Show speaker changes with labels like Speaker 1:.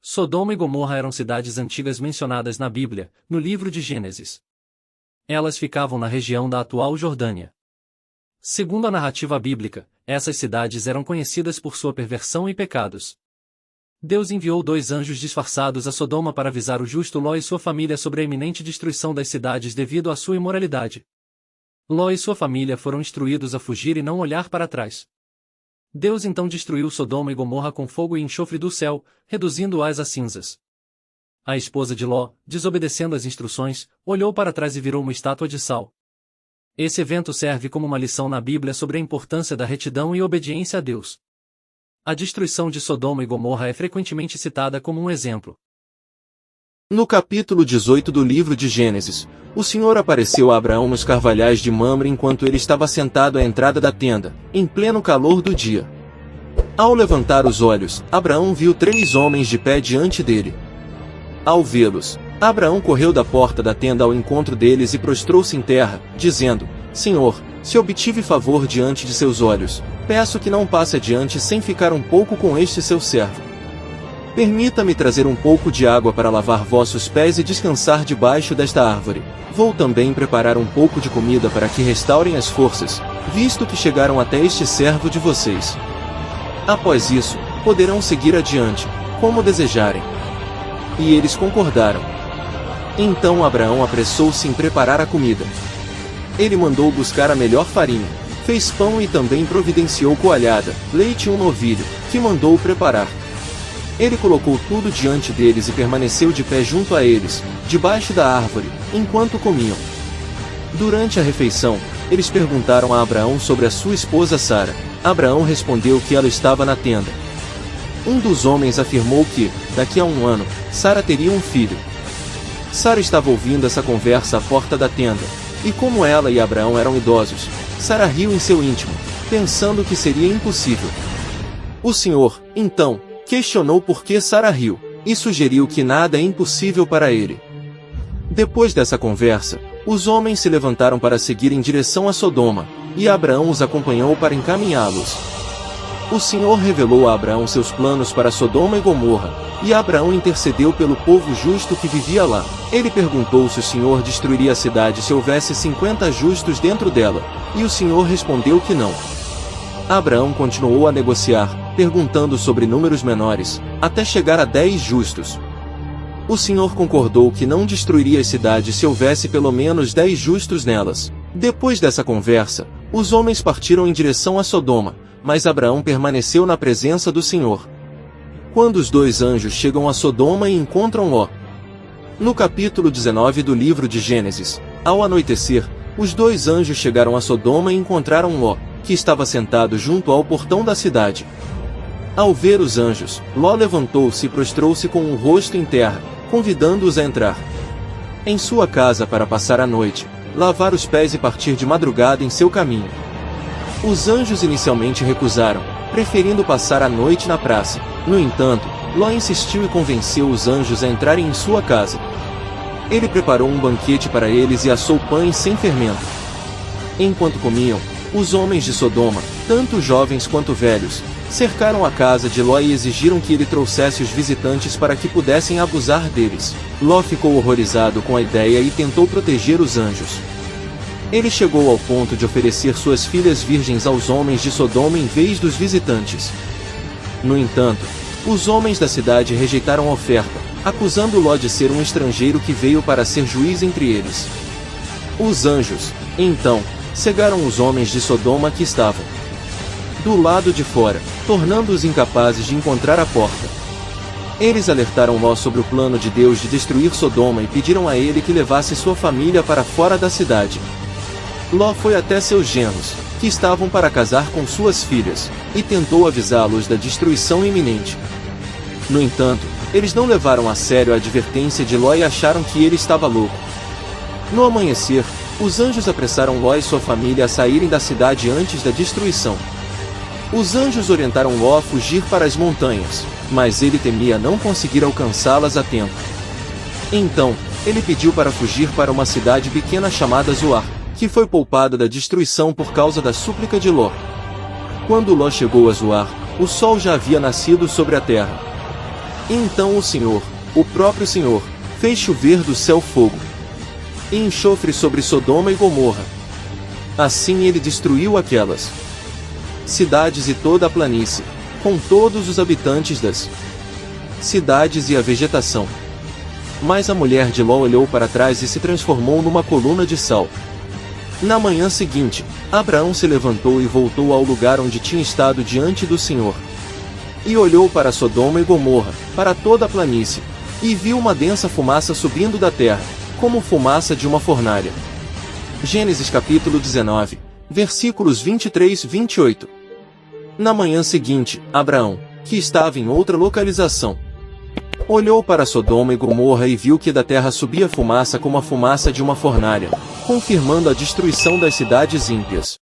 Speaker 1: Sodoma e Gomorra eram cidades antigas mencionadas na Bíblia, no livro de Gênesis. Elas ficavam na região da atual Jordânia. Segundo a narrativa bíblica, essas cidades eram conhecidas por sua perversão e pecados. Deus enviou 2 anjos disfarçados a Sodoma para avisar o justo Ló e sua família sobre a iminente destruição das cidades devido à sua imoralidade. Ló e sua família foram instruídos a fugir e não olhar para trás. Deus então destruiu Sodoma e Gomorra com fogo e enxofre do céu, reduzindo-as a cinzas. A esposa de Ló, desobedecendo às instruções, olhou para trás e virou uma estátua de sal. Esse evento serve como uma lição na Bíblia sobre a importância da retidão e obediência a Deus. A destruição de Sodoma e Gomorra é frequentemente citada como um exemplo.
Speaker 2: No capítulo 18 do livro de Gênesis, o Senhor apareceu a Abraão nos carvalhais de Mamre enquanto ele estava sentado à entrada da tenda, em pleno calor do dia. Ao levantar os olhos, Abraão viu 3 homens de pé diante dele. Ao vê-los, Abraão correu da porta da tenda ao encontro deles e prostrou-se em terra, dizendo: Senhor, se obtive favor diante de seus olhos, peço que não passe adiante sem ficar um pouco com este seu servo. Permita-me trazer um pouco de água para lavar vossos pés e descansar debaixo desta árvore. Vou também preparar um pouco de comida para que restaurem as forças, visto que chegaram até este servo de vocês. Após isso, poderão seguir adiante, como desejarem. E eles concordaram. Então Abraão apressou-se em preparar a comida. Ele mandou buscar a melhor farinha, fez pão e também providenciou coalhada, leite e um novilho, que mandou preparar. Ele colocou tudo diante deles e permaneceu de pé junto a eles, debaixo da árvore, enquanto comiam. Durante a refeição, eles perguntaram a Abraão sobre a sua esposa Sara. Abraão respondeu que ela estava na tenda. Um dos homens afirmou que, daqui a 1 ano, Sara teria um filho. Sara estava ouvindo essa conversa à porta da tenda, e como ela e Abraão eram idosos, Sara riu em seu íntimo, pensando que seria impossível. O Senhor, então, questionou por que Sara riu, e sugeriu que nada é impossível para ele. Depois dessa conversa, os homens se levantaram para seguir em direção a Sodoma, e Abraão os acompanhou para encaminhá-los. O Senhor revelou a Abraão seus planos para Sodoma e Gomorra, e Abraão intercedeu pelo povo justo que vivia lá. Ele perguntou se o Senhor destruiria a cidade se houvesse 50 justos dentro dela, e o Senhor respondeu que não. Abraão continuou a negociar, perguntando sobre números menores, até chegar a 10 justos. O Senhor concordou que não destruiria as cidades se houvesse pelo menos 10 justos nelas. Depois dessa conversa, os homens partiram em direção a Sodoma, mas Abraão permaneceu na presença do Senhor. Quando os 2 anjos chegam a Sodoma e encontram Ló. No capítulo 19 do livro de Gênesis, ao anoitecer, os 2 anjos chegaram a Sodoma e encontraram Ló, que estava sentado junto ao portão da cidade. Ao ver os anjos, Ló levantou-se e prostrou-se com o rosto em terra, convidando-os a entrar em sua casa para passar a noite, lavar os pés e partir de madrugada em seu caminho. Os anjos inicialmente recusaram, preferindo passar a noite na praça. No entanto, Ló insistiu e convenceu os anjos a entrarem em sua casa. Ele preparou um banquete para eles e assou pães sem fermento. Enquanto comiam, os homens de Sodoma, tanto jovens quanto velhos, cercaram a casa de Ló e exigiram que ele trouxesse os visitantes para que pudessem abusar deles. Ló ficou horrorizado com a ideia e tentou proteger os anjos. Ele chegou ao ponto de oferecer suas filhas virgens aos homens de Sodoma em vez dos visitantes. No entanto, os homens da cidade rejeitaram a oferta, acusando Ló de ser um estrangeiro que veio para ser juiz entre eles. Os anjos, então, cegaram os homens de Sodoma que estavam do lado de fora, tornando-os incapazes de encontrar a porta. Eles alertaram Ló sobre o plano de Deus de destruir Sodoma e pediram a ele que levasse sua família para fora da cidade. Ló foi até seus genros, que estavam para casar com suas filhas, e tentou avisá-los da destruição iminente. No entanto, eles não levaram a sério a advertência de Ló e acharam que ele estava louco. No amanhecer, os anjos apressaram Ló e sua família a saírem da cidade antes da destruição. Os anjos orientaram Ló a fugir para as montanhas, mas ele temia não conseguir alcançá-las a tempo. Então, ele pediu para fugir para uma cidade pequena chamada Zoar, que foi poupada da destruição por causa da súplica de Ló. Quando Ló chegou a Zoar, o sol já havia nascido sobre a terra. E então o Senhor, o próprio Senhor, fez chover do céu fogo e enxofre sobre Sodoma e Gomorra. Assim ele destruiu aquelas cidades e toda a planície, com todos os habitantes das cidades e a vegetação. Mas a mulher de Ló olhou para trás e se transformou numa coluna de sal. Na manhã seguinte, Abraão se levantou e voltou ao lugar onde tinha estado diante do Senhor. E olhou para Sodoma e Gomorra, para toda a planície, e viu uma densa fumaça subindo da terra, como fumaça de uma fornalha. Gênesis capítulo 19, versículos 23 e 28. Na manhã seguinte, Abraão, que estava em outra localização, olhou para Sodoma e Gomorra e viu que da terra subia fumaça como a fumaça de uma fornalha, confirmando a destruição das cidades ímpias.